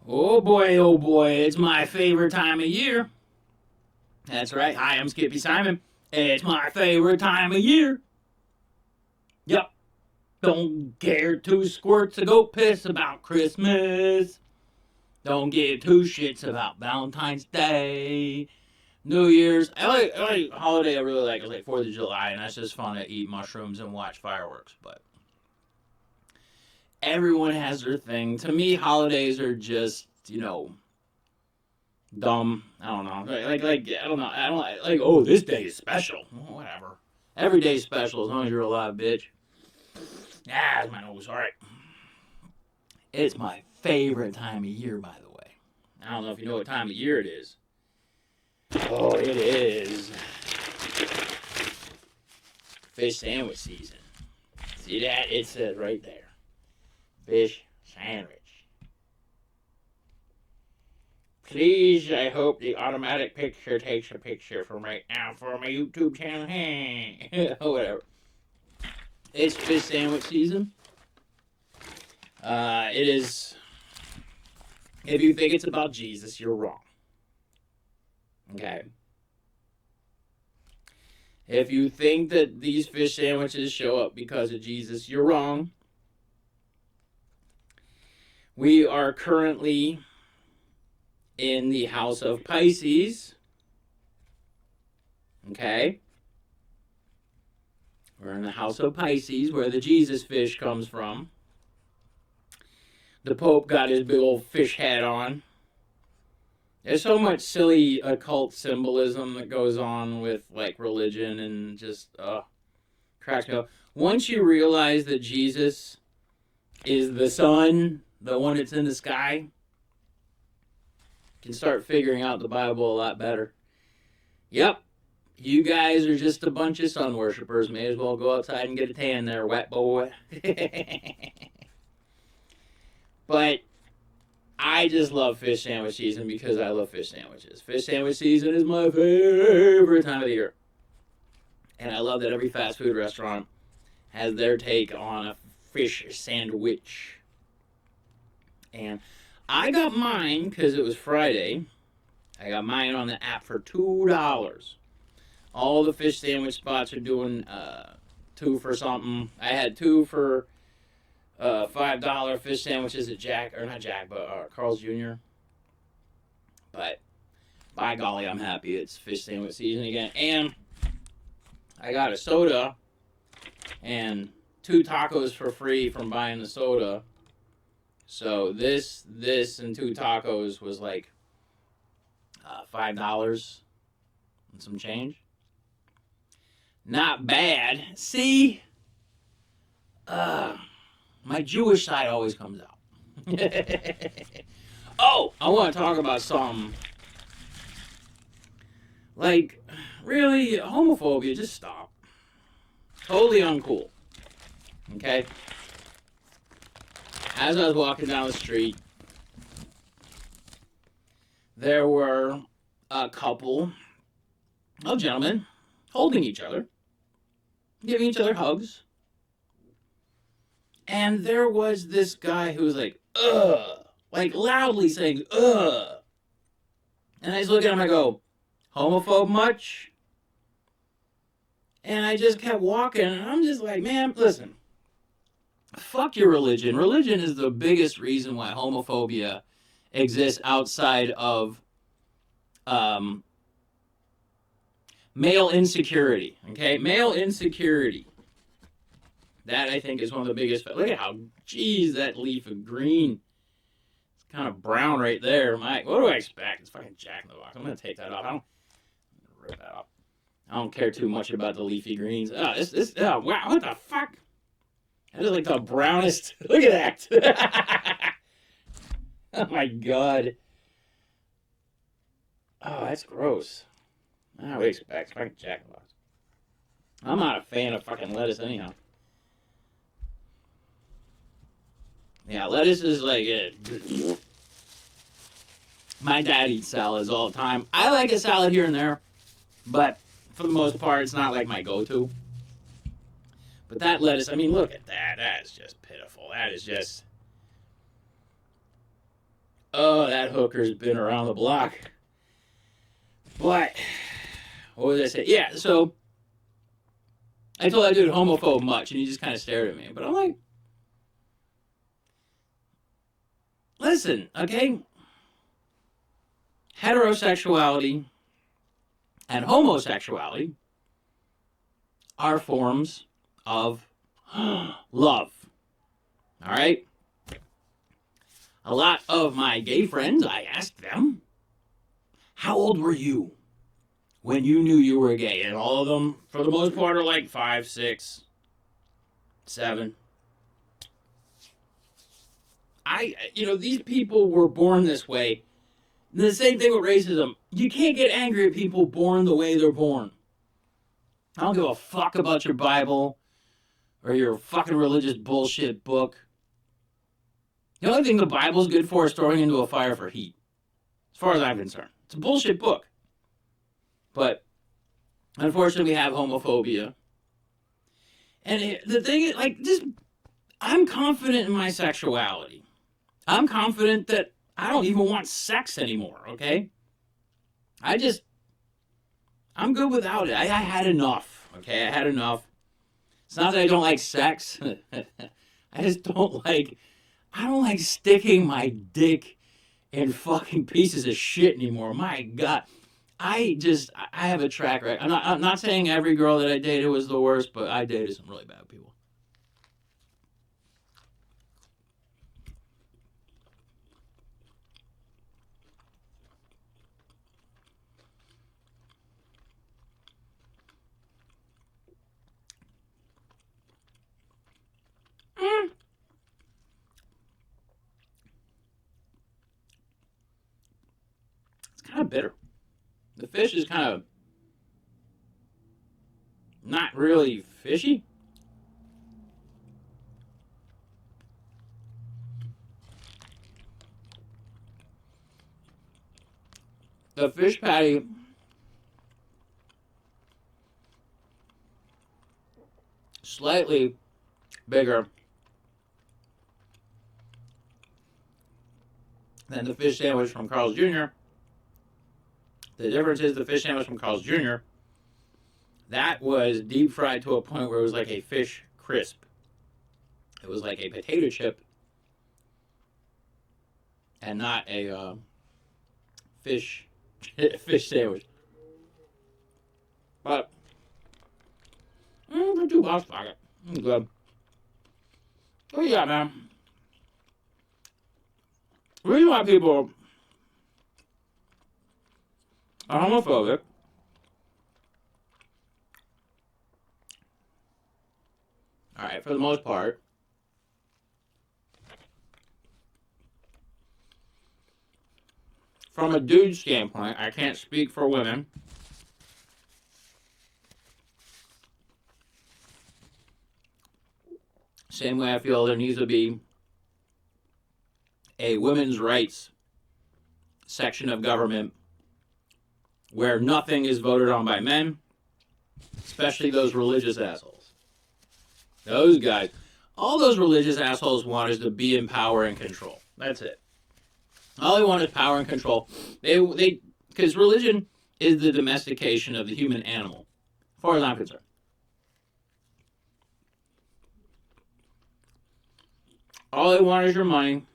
oh boy, it's my favorite time of year. That's right. Hi, I'm Skippysimon. It's my favorite time of year. Yep. Don't care two squirts of goat piss about Christmas. Don't give two shits about Valentine's Day. New Year's. I like holiday I really like is like 4th of July, and that's just fun to eat mushrooms and watch fireworks. But everyone has their thing. To me, holidays are just, dumb. I don't know. I don't know. I don't like, oh, this day is special. Well, whatever. Every day's special as long as you're alive, bitch. Ah, that's my nose. All right. It's my favorite time of year, by the way. I don't know if you know what time of year it is. Oh, it is fish sandwich season. See that? It says right there. Fish sandwich. Please, I hope the automatic picture takes a picture from right now for my YouTube channel. Whatever. It's fish sandwich season. It is. If you think it's about Jesus, you're wrong. Okay. If you think that these fish sandwiches show up because of Jesus, you're wrong. We are currently in the house of Pisces. Okay? We're in the house of Pisces, where the Jesus fish comes from. The Pope got his big old fish hat on. There's so much silly occult symbolism that goes on with, like, religion and just, cracks me up. Once you realize that Jesus is the sun, the one that's in the sky, you can start figuring out the Bible a lot better. Yep, you guys are just a bunch of sun worshippers. May as well go outside and get a tan there, wet boy. But I just love fish sandwich season because I love fish sandwiches. Fish sandwich season is my favorite time of the year. And I love that every fast food restaurant has their take on a fish sandwich. And I got mine because it was Friday. I got mine on the app for $2. All the fish sandwich spots are doing 2 for something. I had 2 for $5 fish sandwiches at Carl's Jr. But by golly, I'm happy it's fish sandwich season again. And I got a soda and 2 tacos for free from buying the soda. So this and 2 tacos was like $5 and some change. Not bad. See? My Jewish side always comes out. Oh, I want to talk about something. Like, really, homophobia, just stop. Totally uncool. Okay? As I was walking down the street, there were a couple of gentlemen holding each other, giving each other hugs. And there was this guy who was like, ugh, like loudly saying, ugh. And I just look at him and I go, homophobe much? And I just kept walking, and I'm just like, man, listen, fuck your religion. Religion is the biggest reason why homophobia exists outside of male insecurity, okay? Male insecurity. That, I think, is one of the biggest. Look at how, geez, that leaf of green. It's kind of brown right there. What do I expect? It's fucking Jack in the Box. I'm going to take that off. I'm going to rip that off. I don't care too much about the leafy greens. Oh, wow, what the fuck? That is like the brownest. Look at that. Oh, my God. Oh, that's gross. I would expect. It's fucking Jack in the Box. I'm not a fan of fucking lettuce anyhow. Yeah, lettuce is like it. My dad eats salads all the time. I like a salad here and there, but for the most part, it's not like my go-to. But that lettuce, I mean, look at that. That is just pitiful. That is just... Oh, that hooker's been around the block. But, what was I saying? Yeah, so I told that dude homophobe much, and he just kind of stared at me. But I'm like, listen, okay? Heterosexuality and homosexuality are forms of love. All right? A lot of my gay friends, I asked them, how old were you when you knew you were gay? And all of them, for the most part, are like 5, 6, 7. These people were born this way. And the same thing with racism. You can't get angry at people born the way they're born. I don't give a fuck about your Bible or your fucking religious bullshit book. The only thing the Bible's good for is throwing into a fire for heat. As far as I'm concerned. It's a bullshit book. But, unfortunately, we have homophobia. And the thing is, I'm confident in my sexuality. I'm confident that I don't even want sex anymore, okay? I'm good without it. I had enough, okay? I had enough. It's not that I don't like sex. I just don't like sticking my dick in fucking pieces of shit anymore. My God. I have a track record. I'm not saying every girl that I dated was the worst, but I dated some really bad people. It's kind of bitter. The fish is kind of not really fishy. The fish patty slightly bigger than the fish sandwich from Carl's Jr. The difference is the fish sandwich from Carl's Jr. that was deep fried to a point where it was like a fish crisp. It was like a potato chip and not a fish sandwich. But for $2, fuck it. I'm good. Oh yeah, man. The reason why people are homophobic alright, for the most part, from a dude standpoint, I can't speak for women. Same way I feel there needs to be a women's rights section of government where nothing is voted on by men, especially those religious assholes. Those guys, all those religious assholes want is to be in power and control. That's it. All they want is power and control. Because religion is the domestication of the human animal, as far as I'm concerned. All they want is your money.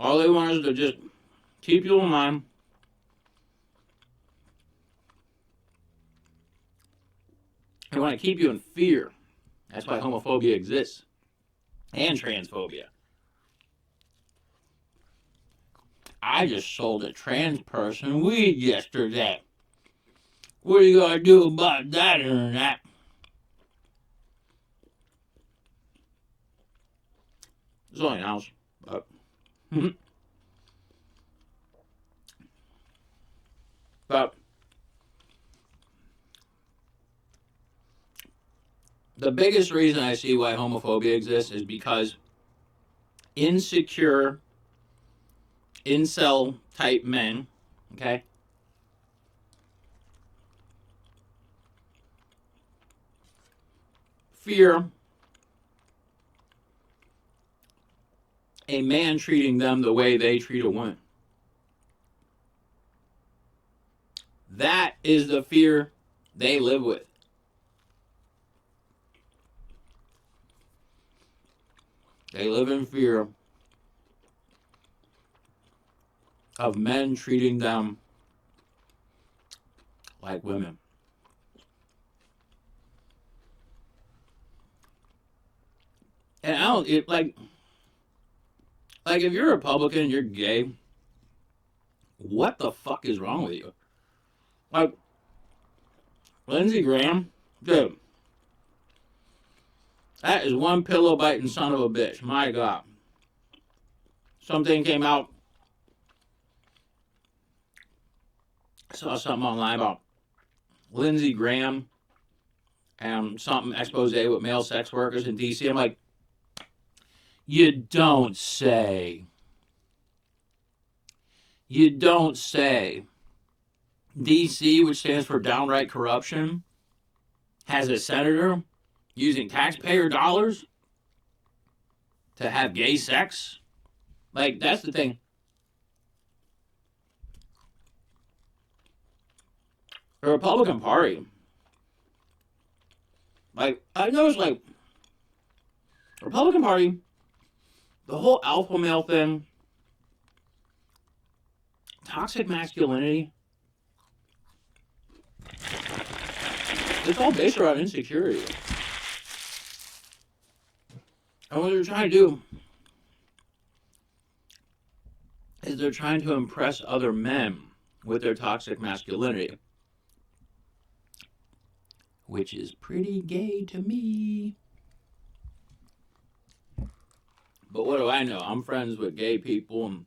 All they want is to just keep you in line. They want to keep you in fear. That's why homophobia exists. And transphobia. I just sold a trans person weed yesterday. What are you going to do about that, internet? It's only an ounce, but... but... the biggest reason I see why homophobia exists is because insecure, incel type men, okay, fear a man treating them the way they treat a woman. That is the fear they live with. They live in fear of men treating them like women. And I don't, like if you're a Republican and you're gay, what the fuck is wrong with you? Like, Lindsey Graham, dude, that is one pillow biting son of a bitch. My God. Something came out. I saw something online about Lindsey Graham and something expose with male sex workers in D.C. I'm like, you don't say. You don't say. D.C., which stands for downright corruption, has a senator using taxpayer dollars to have gay sex. Like, that's the thing. The Republican Party, like, I noticed, like, the Republican Party, the whole alpha male thing, toxic masculinity, it's all based around insecurity. And what they're trying to do is they're trying to impress other men with their toxic masculinity, which is pretty gay to me. But what do I know? I'm friends with gay people and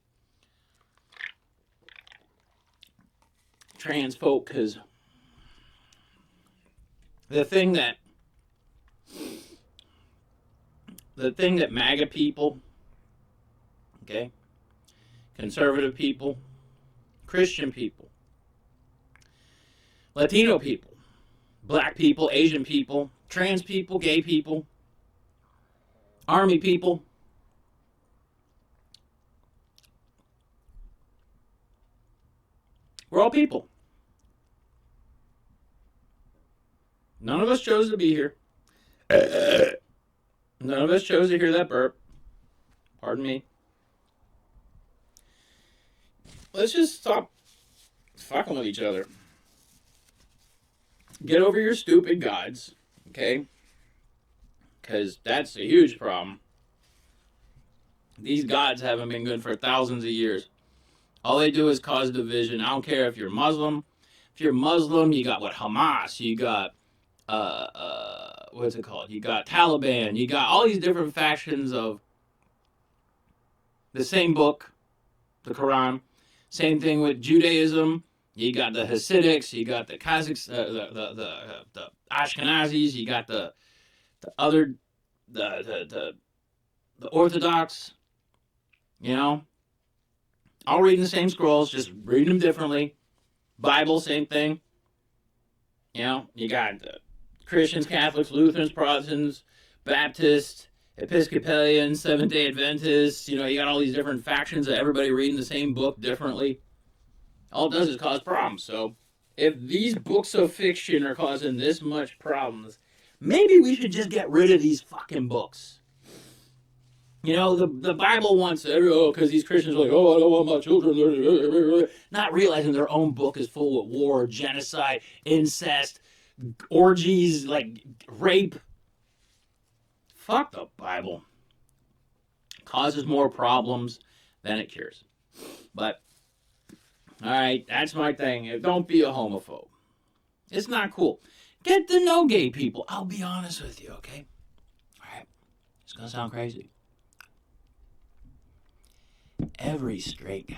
trans folk, because the thing that MAGA people, okay, conservative people, Christian people, Latino people, black people, Asian people, trans people, gay people, army people, we're all people. None of us chose to be here. None of us chose to hear that burp. Pardon me. Let's just stop fucking with each other. Get over your stupid gods, okay? Because that's a huge problem. These gods haven't been good for thousands of years. All they do is cause division. I don't care if you're Muslim. If you're Muslim, you got Hamas, you got what's it called? You got Taliban. You got all these different factions of the same book, the Quran. Same thing with Judaism. You got the Hasidics. You got the Kazakhs, the Ashkenazis. You got the other the Orthodox. You know, all reading the same scrolls, just reading them differently. Bible, same thing. You know, you got the Christians, Catholics, Lutherans, Protestants, Baptists, Episcopalians, Seventh-day Adventists. You know, you got all these different factions of everybody reading the same book differently. All it does is cause problems. So if these books of fiction are causing this much problems, maybe we should just get rid of these fucking books. You know, the Bible wants, because these Christians are like, oh, I don't want my children. Not realizing their own book is full of war, genocide, incest, orgies, like rape. Fuck the Bible. It causes more problems than it cures. But, alright, that's my thing. Don't be a homophobe. It's not cool. Get to know gay people. I'll be honest with you, okay? Alright, it's gonna sound crazy. Every straight guy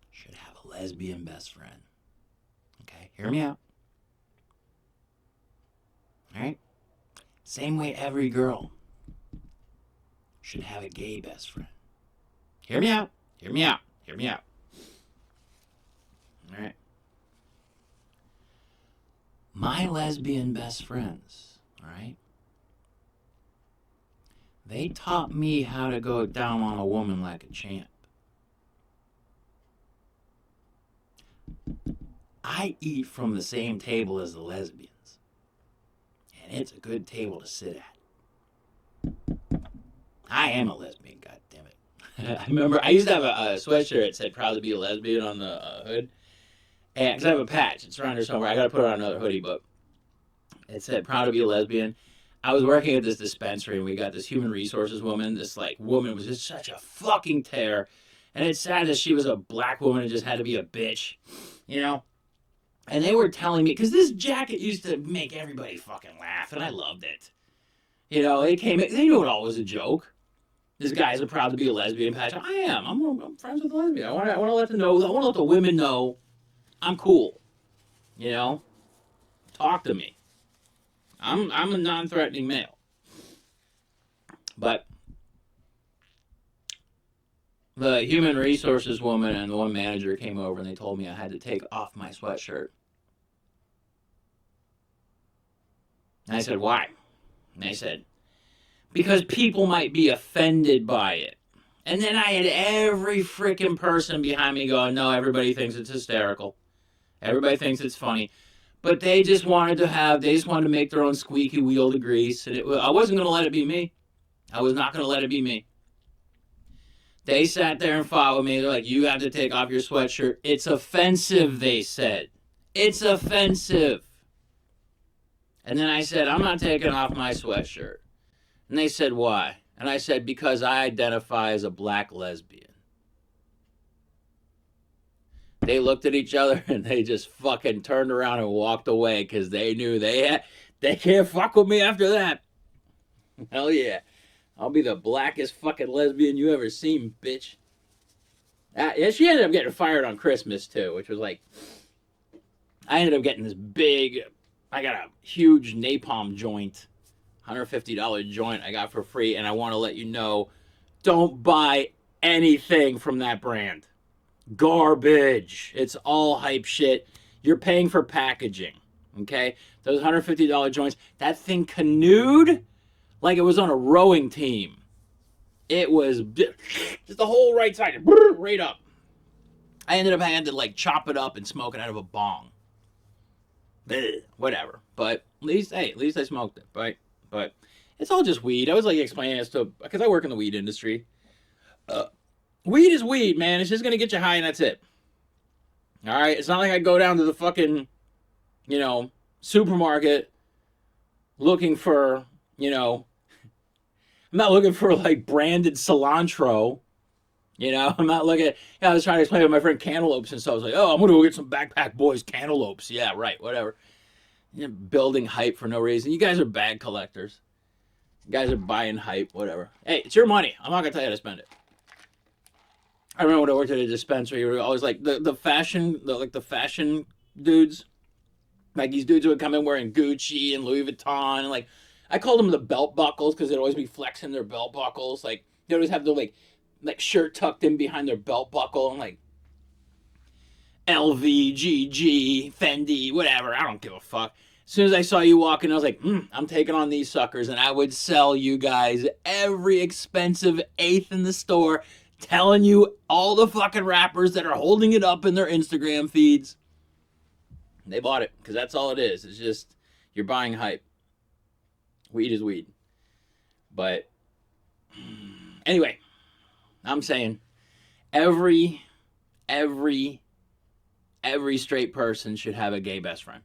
should have a lesbian best friend. Okay, hear me out. Alright? Same way every girl should have a gay best friend. Hear me out. Hear me out. Hear me out. Alright? My lesbian best friends, alright? They taught me how to go down on a woman like a champ. I eat from the same table as the lesbians. And it's a good table to sit at. I am a lesbian, goddammit. I remember I used to have a sweatshirt that said proud to be a lesbian on the hood. And because I have a patch, it's around here somewhere. I got to put it on another hoodie, but it said proud to be a lesbian. I was working at this dispensary and we got this human resources woman. This like woman was just such a fucking tear. And it's sad that she was a black woman and just had to be a bitch, you know? And they were telling me, because this jacket used to make everybody fucking laugh, and I loved it. You know, they knew it all was a joke. This guy's proud to be a lesbian patch. I am. I'm friends with a lesbian. I want to let them know. I want to let the women know I'm cool. You know, talk to me. I'm a non-threatening male. But the human resources woman and the one manager came over and they told me I had to take off my sweatshirt. And I said, why? And they said, because people might be offended by it. And then I had every freaking person behind me going, no, everybody thinks it's hysterical. Everybody thinks it's funny. But they just wanted to make their own squeaky wheel to grease. And I wasn't going to let it be me. I was not going to let it be me. They sat there and fought with me. They're like, you have to take off your sweatshirt. It's offensive, they said. It's offensive. And then I said, I'm not taking off my sweatshirt. And they said, why? And I said, because I identify as a black lesbian. They looked at each other and they just fucking turned around and walked away because they knew they can't fuck with me after that. Hell yeah. I'll be the blackest fucking lesbian you ever seen, bitch. Yeah, she ended up getting fired on Christmas, too, which was like... I ended up getting this big... I got a huge napalm joint, $150 joint I got for free, and I want to let you know, don't buy anything from that brand. Garbage. It's all hype shit. You're paying for packaging, okay? Those $150 joints, that thing canoed like it was on a rowing team. It was just the whole right side, right up. I ended up having to like chop it up and smoke it out of a bong. Whatever, but at least I smoked it, right? But it's all just weed. I was like explaining this to, because I work in the weed industry. Weed is weed, man. It's just gonna get you high and that's it. All right, it's not like I go down to the fucking, supermarket looking for, I'm not looking for like branded cilantro. I'm not looking. I was trying to explain to my friend cantaloupes and stuff. I was like, oh, I'm gonna go get some Backpack Boys cantaloupes. Yeah, right, whatever. Building hype for no reason. You guys are bag collectors. You guys are buying hype, whatever. Hey, it's your money. I'm not gonna tell you how to spend it. I remember when I worked at a dispensary, we were always like the fashion dudes. Like these dudes would come in wearing Gucci and Louis Vuitton, and like I called them the belt buckles because they'd always be flexing their belt buckles. Like they always have the like shirt tucked in behind their belt buckle and like LV, GG, Fendi, whatever. I don't give a fuck. As soon as I saw you walking, I was like, I'm taking on these suckers, and I would sell you guys every expensive eighth in the store, telling you all the fucking rappers that are holding it up in their Instagram feeds. They bought it, because that's all it is. It's just, you're buying hype. Weed is weed. But, anyway, I'm saying, every straight person should have a gay best friend.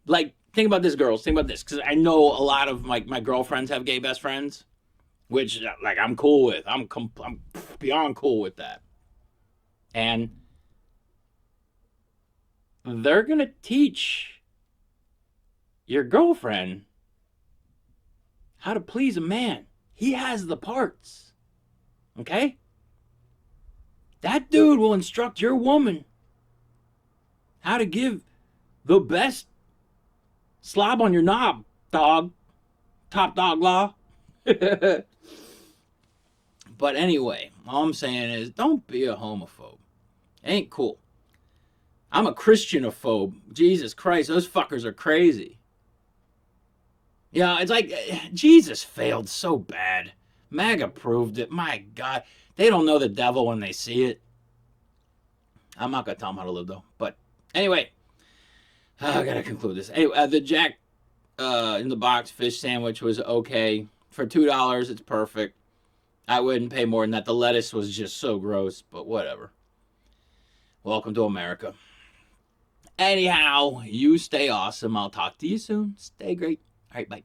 Like, think about this, girls. Think about this, because I know a lot of my girlfriends have gay best friends, which, like, I'm cool with. I'm beyond cool with that. And they're going to teach your girlfriend how to please a man. He has the parts. Okay? That dude will instruct your woman how to give the best slob on your knob, dog. Top dog law. But anyway, all I'm saying is don't be a homophobe. It ain't cool. I'm a Christianophobe. Jesus Christ, those fuckers are crazy. Yeah, it's like Jesus failed so bad. MAGA proved it. My God, they don't know the devil when they see it. I'm not gonna tell them how to live though. But anyway, I gotta conclude this. Anyway, the Jack in the box fish sandwich was okay for $2. It's perfect. I wouldn't pay more than that. The lettuce was just so gross, but whatever. Welcome to America. Anyhow, you stay awesome. I'll talk to you soon. Stay great. All right, bye.